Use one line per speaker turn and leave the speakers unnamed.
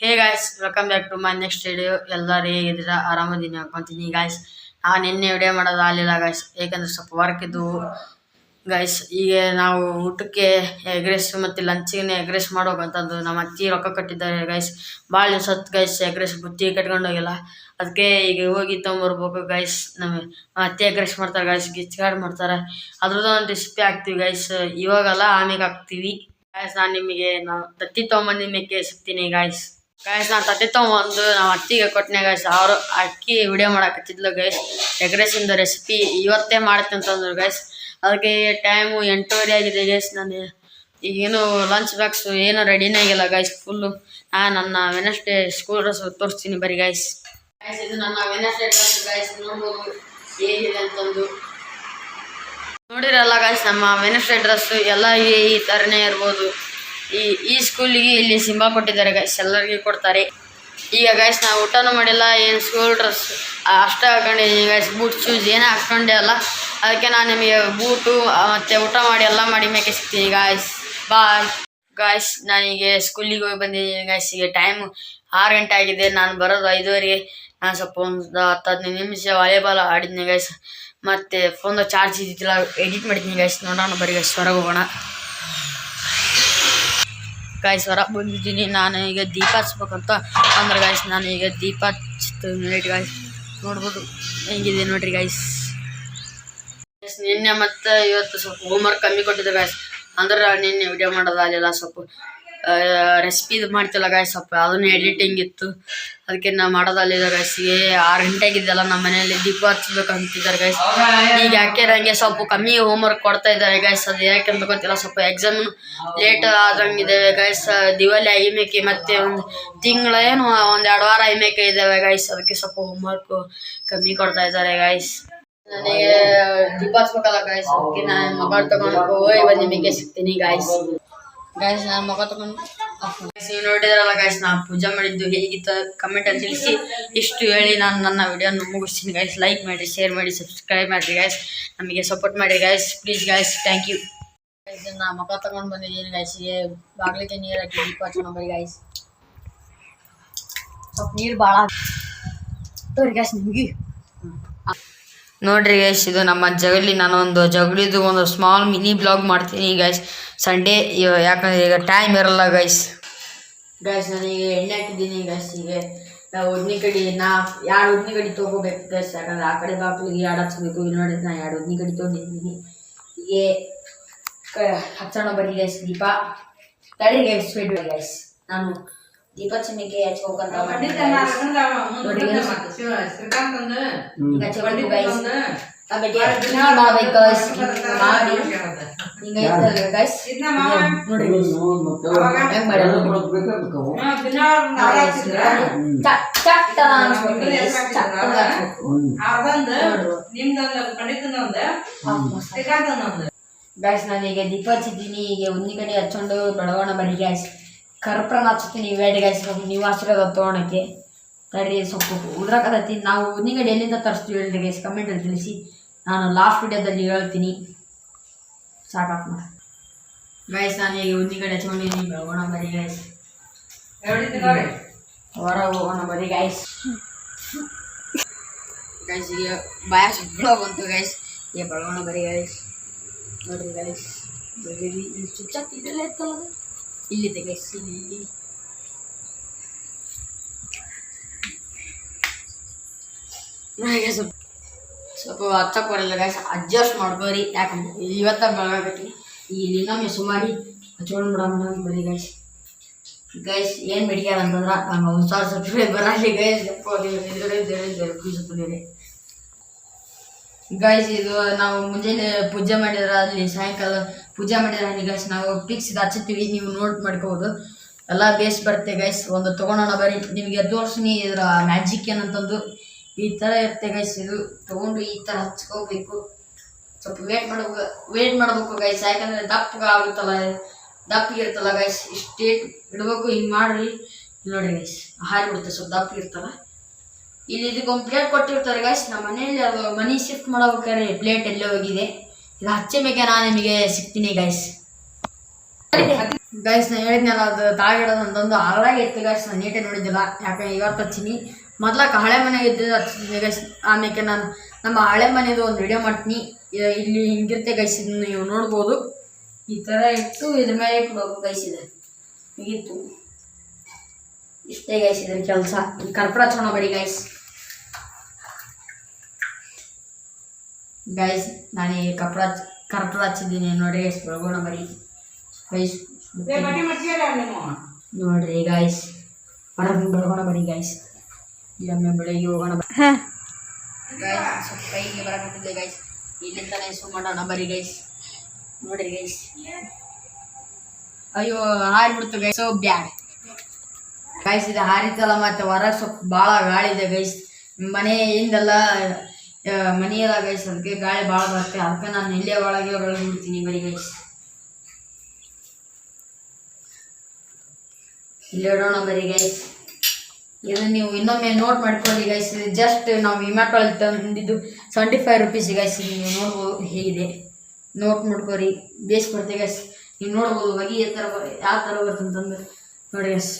Hey guys, welcome back to my next video. ಎಲ್ಲರೂ ಹೇಗಿದ್ದೀರಾ? ಆರಾಮದೀನಿ ಅನ್ಕೊಂತೀನಿ ಗಾಯ್ಸ್. ನಾನು ನಿನ್ನೆ ವಿಡಿಯೋ ಮಾಡೋದು ಆಗಲಿಲ್ಲ ಗಾಯ್ಸ್, ಏಕೆಂದರೆ ಸ್ವಲ್ಪ ವರ್ಕ್ ಇದ್ದು ಗಾಯ್ಸ್. ಈಗ ನಾವು ಊಟಕ್ಕೆ ಎಗ್ ರೈಸ್ ಮತ್ತು ಲಂಚಿಗೆ ಎಗ್ ರೈಸ್ ಮಾಡೋಕಂತಂದು ನಮ್ಮ ಅತ್ತಿ ರೊಕ್ಕ ಕಟ್ಟಿದ್ದಾರೆ ಗಾಯ್ಸ್. ಭಾಳ ದಿವಸ ಗಾಯ್ಸ್ ಎಗ್ ರೈಸ್ ಬುತ್ತಿ ಕಟ್ಕೊಂಡು ಹೋಗಿಲ್ಲ, ಅದಕ್ಕೆ ಈಗ ಹೋಗಿ ತೊಗೊಂಬರ್ಬೇಕು ಗಾಯ್ಸ್. ನಮ್ಮ ಅತ್ತಿ ಎಗ್ ರೈಸ್ ಮಾಡ್ತಾರೆ ಗಾಯ್ಸ್, ಗಿಚ್ಕಾಡ್ ಮಾಡ್ತಾರೆ. ಅದ್ರದ್ದು ಒಂದು ರೆಸಿಪಿ ಹಾಕ್ತೀವಿ ಗಾಯ್ಸ್, ಇವಾಗಲ್ಲ ಆಮೇಲೆ ಹಾಕ್ತೀವಿ ಗಾಯ್ಸ್. ನಾನು ತತ್ತಿ ತೊಗೊಂಬಂದು ಮೇಕೆ ಸಿಗ್ತೀನಿ ಗಾಯ್ಸ್. ನಾನು ತತ್ತಿ ತೊಗೊಂಬಂದು ನಮ್ಮ ಅತ್ತಿಗೆ ಕೊಟ್ಟನೆ ಗಾಯ್ಸ್. ಅವರು ಅಕ್ಕಿ ವಿಡಿಯೋ ಮಾಡಾಕತ್ತಿದ್ಲು ಗಾಯ್ಸ್. ಎಗ್ ರೈಸಿಂದ ರೆಸಿಪಿ ಇವತ್ತೇ ಮಾಡ್ತೀನಿ ಅಂತಂದ್ರು ಗಾಯ್ಸ್. ಅದಕ್ಕೆ ಟೈಮು 8:30 ಆಗಿದೆ ಗೈಸ್. ನಾನು ಈಗೇನು ಲಂಚ್ ಬಾಕ್ಸು ಏನೂ ರೆಡಿನೇ ಆಗಿಲ್ಲ ಗೈಸ್. ಫುಲ್ಲು ನನ್ನ ವೆನಸ್ಡೇ ಸ್ಕೂಲ್ ಡ್ರೆಸ್ ತೋರಿಸ್ತೀನಿ ಬರೀ ಗೈಸ್. ಇದು ನನ್ನ ವೆನಸ್ಡೇ ಡ್ರೆಸ್ ಗೈಸ್, ನೋಡ್ಬೋದು ಹೇಗಿದೆ ಅಂತಂದು. ನೋಡಿರಲ್ಲ ಗೈಸ್, ನಮ್ಮ ವೆನಸ್ಡೇ ಡ್ರೆಸ್ಸು ಎಲ್ಲ ಈ ಥರನೇ ಇರ್ಬೋದು. ಈ ಸ್ಕೂಲಿಗೆ ಇಲ್ಲಿ ಸಿಂಬಾ ಕೊಟ್ಟಿದ್ದಾರೆ ಗೈಸ್, ಎಲ್ಲರಿಗೂ ಕೊಡ್ತಾರೆ. ಈಗ ಗೈಸ್ ನಾವು ಊಟನೂ ಮಾಡಿಲ್ಲ, ಏನು ಸ್ಕೂಲ್ ಡ್ರೆಸ್ ಅಷ್ಟೇ ಹಾಕೊಂಡಿದ್ದೀನಿ ಗೈಸ್. ಬೂಟ್ ಶೂಸ್ ಏನೇ ಹಾಕ್ಕೊಂಡೆ ಅಲ್ಲ, ಅದಕ್ಕೆ ನಾನು ನಿಮಗೆ ಬೂಟು ಮತ್ತು ಊಟ ಮಾಡಿ ಎಲ್ಲ ಮಾಡಿ ಮೇಕೆ ಸಿಗ್ತೀನಿ ಗಾಯ್ಸ್. Bye guys. ನಾನೀಗ ಸ್ಕೂಲಿಗೆ ಹೋಗಿ ಬಂದಿದ್ದೀನಿ ಗಾಯ್ಸ್. ಈಗ ಟೈಮು 6 ಗಂಟೆ ಆಗಿದೆ, ನಾನು ಬರೋದು 5:30. ನಾನು ಸ್ವಲ್ಪ ಒಂದು 10-15 ನಿಮಿಷ ವಾಲಿಬಾಲ್ ಆಡಿದ್ದೀನಿ ಗಾಯ್ಸ್. ಮತ್ತು ಫೋನ್ದು ಚಾರ್ಜ್ ಇದ್ದಿಲ್ಲ, ಎಡಿಟ್ ಮಾಡಿದ್ದೀನಿ ಗಾಯ್ಸ್. ನೋಡೋಣ ಬರೀ ಗಾಯ್ಸ್, ಹೊರಗೆ ಹೋಗೋಣ ಗಾಯ್ಸ್. ಹೊರಗೆ ಬಂದಿದ್ದೀನಿ ನಾನು. ಈಗ ದೀಪ ಹಚ್ಬೇಕಂತ ಅಂದ್ರೆ ಗಾಯ್ಸ್, ನಾನು ಈಗ ದೀಪ ಹಚ್ತೀನಿ ಗಾಯ್ಸ್. ನೋಡ್ಬೋದು ಹೆಂಗಿದೆ ನೋಡ್ರಿ ಗಾಯ್ಸ್. ನಿನ್ನೆ ಮತ್ತು ಇವತ್ತು ಸ್ವಲ್ಪ ಹೋಮ್ವರ್ಕ್ ಕಮ್ಮಿ ಕೊಟ್ಟಿದ್ದೆ ಗಾಯ್ಸ್. ಅಂದ್ರೆ ನಿನ್ನೆ ವಿಡಿಯೋ ಮಾಡೋದಾಗಲಿಲ್ಲ, ಸ್ವಲ್ಪ ರೆಸಿಪಿ ಇದು ಮಾಡ್ತಿಲ್ಲ ಗಾಯ್ಸ್. ಸ್ವಲ್ಪ ಅದನ್ನು ಎಡಿಟಿಂಗ್ ಇತ್ತು, ಅದಕ್ಕೆ ನಾವು ಮಾಡೋದಾಗಲಿಲ್ಲ ಗಾಯ್ಸ್. ಈಗ 6 ಗಂಟೆ ಆಗಿದ್ದೆಲ್ಲ ನಮ್ಮ ಮನೆಯಲ್ಲಿ ದೀಪ ಹಚ್ಬೇಕಂತಿದ್ದಾರೆ ಗಾಯ್ಸ್. ಈಗ ಯಾಕೆ ನನಗೆ ಸ್ವಲ್ಪ ಕಮ್ಮಿ ಹೋಮ್ವರ್ಕ್ ಕೊಡ್ತಾ ಇದ್ದಾರೆ ಗಾಯ್ಸ್. ಅದು ಯಾಕೆಂತ ಗೊತ್ತಿಲ್ಲ, ಸ್ವಲ್ಪ ಎಕ್ಸಾಮ್ ಲೇಟ್ ಆದಂಗಿದೆ ಗಾಯ್ಸ್. ದಿವಾಲಿ ಐಮೇಕೆ ಮತ್ತು ಒಂದು ತಿಂಗಳ ಏನು 1-2 ವಾರ ಐಮೇಕೆ ಇದ್ದಾವೆ ಗಾಯ್ಸ್. ಅದಕ್ಕೆ ಸ್ವಲ್ಪ ಹೋಮ್ವರ್ಕು ಕಮ್ಮಿ ಕೊಡ್ತಾ ಇದ್ದಾರೆ ಗಾಯ್ಸ್. ನನಗೆ ದೀಪ ಹಚ್ಬೇಕಲ್ಲ ಗಾಯ್ಸ್, ಅದಕ್ಕೆ ನಾನು ಮೊಬೈಲ್ ತೊಗೊಂಡು ಹೋಗಿ ಬಂದು ಮೇಕೆ ಸಿಗ್ತೀನಿ ಗಾಯ್ಸ್. ನಾನು ಮುಖ ತಗೊಂಡು ನೀವು ನೋಡಿದ್ರಲ್ಲ ಗಾಯ್ಸ್, ನಾನು ಪೂಜೆ ಮಾಡಿದ್ದು ಹೇಗಿತ್ತು ಕಮೆಂಟಲ್ಲಿ ತಿಳಿಸಿ. ಇಷ್ಟು ಹೇಳಿ ನಾನು ನನ್ನ ವಿಡಿಯೋನ ಮುಗಿಸ್ತೀನಿ ಗಾಯ್ಸ್. ಲೈಕ್ ಮಾಡಿರಿ, ಶೇರ್ ಮಾಡಿ, ಸಬ್ಸ್ಕ್ರೈಬ್ ಮಾಡಿರಿ ಗಾಯ್ಸ್. ನಮಗೆ ಸಪೋರ್ಟ್ ಮಾಡಿರಿ guys, please guys. Thank you. ನಾನು ಮುಖ ತಗೊಂಡು ಬಂದಿದ್ದೀನಿ ಗಾಯ್ಸ್. ಬಾಗಿಲಿಗೆ ನೀರು ಹಾಕಿ ದೀಪ ಹಚ್ಕೊಂಡು ಬರಿ ಗಾಯ್ಸ್. ಸ್ವಲ್ಪ ನೀರು ಭಾಳ ತೋರಿ ಗಾಯ್ಸ್ ನಿಮಗೆ. ನೋಡ್ರಿ ಗೈಸ್, ಇದು ನಮ್ಮ ಜಗಲಿ. ನಾನು ಒಂದು ಜಗಳಿದು ಒಂದು ಸ್ಮಾಲ್ ಮಿನಿ ಬ್ಲಾಗ್ ಮಾಡ್ತೀನಿ ಗೈಸ್. ಸಂಡೇ ಯಾಕಂದ್ರೆ ಈಗ ಟೈಮ್ ಇರಲ್ಲ ಗೈಸ್. ನಾನೀಗ ಎಣ್ಣೆ ಹಾಕಿದ್ದೀನಿ ಗೈಸ್. ಈಗ ನಾವು ಉದ್ನಿ ಕಡಿ 2 ಉದ್ನಿ ಕಡಿ ತೊಗೋಬೇಕು ಗೈಸ್, ಯಾಕಂದ್ರೆ ಆ ಕಡೆ ಬಾಗಿಲಿಗೆ 2 ಹಚ್ಬೇಕು. ಇಲ್ಲಿ ನೋಡಿ, ನಾನು 2 ಉದ್ನಿ ಕಡಿ ತೊಗೊಂಡಿದ್ದೀನಿ. ಹೀಗೆ ಹಚ್ಚೋಣ ಬರೀ ಗೈಸ್ ದೀಪ. ತಡಿ ಗೈಸ್, ಸ್ಪೀಡ್ ಗೈಸ್. ನಾನು ದೀಪ ಚಿಮ್ಮಿಗೆ ಹಚ್ಕೋಬೇಕಂತ ಗೈಸ್. ನಾನೀಗ ದೀಪ ಹಚ್ಚಿದ್ದೀನಿ. ಈಗ ಉದ್ನಿ ಕಡೆ ಹಚ್ಕೊಂಡು ಬೆಳಗೋಣ ಬರೀ ಗೈಸ್. ಕರ್ಪೂರನ ಹಚ್ತೀನಿ ವೇಡಿ ಗಾಯ್ಸ್. ನೀವು ಹಚ್ಚಿರೋದು ತೊಗೊಳಕ್ಕೆ ತಡ್ರಿ, ಸ್ವಲ್ಪ ಉದ್ರಾಕತ್ತೈತಿ. ನಾವು ಉದ್ನಿಗಡೆ ಎಲ್ಲಿಂದ ತರಿಸ್ತೀವಿ ಹೇಳ್ರಿ ಗೈಸ್, ಕಮೆಂಟಲ್ಲಿ ತಿಳಿಸಿ. ನಾನು ಲಾಸ್ಟ್ ವಿಡಿಯೋದಲ್ಲಿ ಹೇಳ್ತೀನಿ. ಸಾಕಾತ್ ಮಾಡಿ ಗೈಸ್. ನಾನು ಈಗ ಉದ್ನಿಗಡೆ ಹಚ್ಕೊಂಡಿದ್ದೀನಿ, ಬೆಳಗೋಣ ಬರೀ ಗೈಸ್. ಹೊರಗೆ ಹೋಗೋಣ ಬರೀ ಗೈಸ್. ಈಗ ಬಾಯ ಸುಬ್ಬಳ ಬಂತು ಗೈಸ್. ಈಗ ಬೆಳಗೋಣ ಬರೀ ಗೈಸ್. ನೋಡ್ರಿ ಗೈಸ್, ಇಲ್ಲಿ ಚುಚ್ಚಾಕ್ ಇದೆಲ್ಲ ಇತ್ತಲ್ಲ, ಇಲ್ಲಿದೆ ಗೈಸ್. ಇಲ್ಲಿ ಸ್ವಲ್ಪ ಹಚ್ಚಕ್ಕೆ ಬರಲ್ಲ ಗೈಸ್, ಅಡ್ಜಸ್ಟ್ ಮಾಡ್ಕೋರಿ. ಯಾಕಂದ್ರೆ ಇವತ್ತ ಬೆಳಗಾಗೈತಿ. ಇಲ್ಲಿ ಇನ್ನೊಮ್ಮೆ ಸುಮಾರಿ ಹಚ್ಕೊಂಡು ಬಿಡೋಣ ಬರೀ ಗೈಸ್. ಏನು ಬೇಡಿಕೆ ಅಂತಂದ್ರೆ ನಂಗೆ 1,000 ಸಬ್ಸ್ಕ್ರೈಬರ್ ಆಗಲಿ ಗೈಸ್. ಗೈಸ್, ಇದು ನಾವು ಮುಂಜಾನೆ ಪೂಜೆ ಮಾಡಿದ್ರೆ ಅಲ್ಲಿ ಸಾಯಂಕಾಲ ಪೂಜೆ ಮಾಡಿದ್ರೆ ಅಲ್ಲಿ ಗೈಸ್ ನಾವು ಪಿಕ್ಸ್ ಇದು ಹಚ್ಚುತ್ತೀವಿ. ನೀವು ನೋಟ್ ಮಾಡ್ಕೋಬೋದು, ಎಲ್ಲ ಬೇಸ್ ಬರುತ್ತೆ ಗೈಸ್. ಒಂದು ತೊಗೊಳೋಣ ಬರೀ, ನಿಮಗೆ ತೋರಿಸ್ತೀನಿ ಇದರ ಮ್ಯಾಜಿಕ್ ಏನಂತಂದು. ಈ ಥರ ಇರುತ್ತೆ ಗೈಸ್. ಇದು ತೊಗೊಂಡು ಈ ಥರ ಹಚ್ಕೋಬೇಕು. ಸ್ವಲ್ಪ ವೇಟ್ ಮಾಡಬೇಕು ಗೈಸ್, ಯಾಕಂದರೆ ದಪ್ಪಗಿರ್ತಲ್ಲ ಗೈಸ್. ಇಷ್ಟೇ ಇಡಬೇಕು, ಹಿಂಗೆ ಮಾಡಿರಿ. ನೋಡಿರಿ ಗೈಸ್, ಹಾರಿಬಿಡುತ್ತೆ, ಸ್ವಲ್ಪ ದಪ್ಪಗಿರ್ತಲ್ಲ. ಇಲ್ಲಿ ಇದಕ್ಕೊಂದು ಪ್ಲೇಟ್ ಕೊಟ್ಟಿರ್ತಾರೆ ಗೈಸ್. ನಮ್ಮ ಮನೆಯಲ್ಲಿ ಅದು ಮನಿ ಶಿಫ್ಟ್ ಮಾಡ್ಬೇಕಾದ್ರೆ ಪ್ಲೇಟ್ ಎಲ್ಲೇ ಹೋಗಿದೆ. ಇದು ಹಚ್ಚೆ ಮೇಲೆ ನಾನು ನಿಮಗೆ ಸಿಗ್ತೀನಿ ಗೈಸ್. ಗೈಸ್ ನಾನು ಹೇಳಿದ್ನಲ್ಲ ಅದು ತಾಗಿಡೋದು ಅಂತಂದು ಹಾಳಾಗಿ ಇತ್ತು ಗೈಸ್. ನಾನು ನೀಟಾಗಿ ನೋಡಿದ್ದಿಲ್ಲ, ಯಾಕೆ ಇವತ್ತು ಹಚ್ಚಿನಿ. ಮೊದ್ಲಕ್ಕೆ ಹಳೆ ಮನೆಗೆ ಇದ್ದು ಹಚ್ಚಿದ್ದೀನಿ ಗೈಸ್. ಆಮೇಲೆ ನಾನು ನಮ್ಮ ಹಳೆ ಮನೆದು ಒಂದು ವಿಡಿಯೋ ಮಾಡ್ತೀನಿ. ಇಲ್ಲಿ ಹಿಂಗಿರುತ್ತೆ ಗೈಸ್, ಇದನ್ನು ನೀವು ನೋಡ್ಬೋದು. ಈ ಥರ ಇಟ್ಟು ಇದ್ರ ಮೇಲೆ ಇಟ್ಬೇಕು ಗೈಸ್. ಇದೆ ಮುಗೀತು, ಇಷ್ಟೇ ಗೈಸ್ ಇದ್ರ ಕೆಲಸ. ಕರ್ಪೂರ ಹಚ್ಚೋಣ ಬರೀ ಗೈಸ್. ಗೈಸ್ ನಾನು ಈ ಕರ್ಪೂರ ಹಚ್ಚಿದ್ದೀನಿ ನೋಡ್ರಿ ಗೈಸ್. ಬೆಳಗೋಣ ಬರೀ ಗೈಸ್, ನೋಡ್ರಿ ಗೈಸ್. ಹೊರಗೆ ಬೆಳಗೋಣ ಬರೀ ಗೈಸ್. ಇಲ್ಲೊಮ್ಮೆ ಬೆಳಗ್ಗೆ ಹೋಗೋಣ ಗೈಸ್. ಸ್ವಲ್ಪ ಕೈಗೆ ಬರಕತ್ತಿದ್ದೆ ಗೈಸ್, ಇಲ್ಲಿಂದಲೇ ಶುರು ಮಾಡೋಣ ಬರೀ ಗೈಸ್. ನೋಡ್ರಿ ಗೈಸ್, ಅಯ್ಯೋ ಹಾರಿಬಿಡ್ತು ಗೈಸ್. ಸೊ ಬ್ಯಾಡ್ ಗೈಸ್, ಇದು ಹಾರಿತಲ್ಲ. ಮತ್ತೆ ಹೊರಗೆ ಸ್ವಲ್ಪ ಭಾಳ ಗಾಳಿ ಇದೆ ಗೈಸ್. ಮನೆಯಿಂದೆಲ್ಲ ಮನೆಯಲ್ಲ ಗೈಸ್, ಅದಕ್ಕೆ ಗಾಳಿ ಭಾಳ ಬರುತ್ತೆ. ಅದಕ್ಕೆ ನಾನು ಇಲ್ಲೇ ಒಳಗೆ ಬೆಳೆದ್ಬಿಡ್ತೀನಿ ಬರೀ ಗೈಸ್. ಇಲ್ಲಿ ಇಡೋಣ ಬರೀ ಗೈಸ್. ಇದನ್ನು ನೀವು ಇನ್ನೊಮ್ಮೆ ನೋಟ್ ಮಾಡ್ಕೊಳ್ಳಿ ಗೈಸ್. ಜಸ್ಟ್ ನಾವು ವಿಮಾಟಲ್ಲಿ ತಂದಿದ್ದು 75 ರೂಪೀಸ್ ಗೈಸ್. ನೀವು ನೋಡ್ಬೋದು ಹೇಗಿದೆ, ನೋಟ್ ಮಾಡ್ಕೊರಿ. ಬೇಸ್ ಬರ್ತೇವೆ ಗೈಸ್. ನೀವು ನೋಡ್ಬೋದು ಹೊಗೆ ಯಾವ ಥರ ಬರುತ್ತೆ ಅಂತಂದ್ರೆ ನೋಡಿ ಗೈಸ್.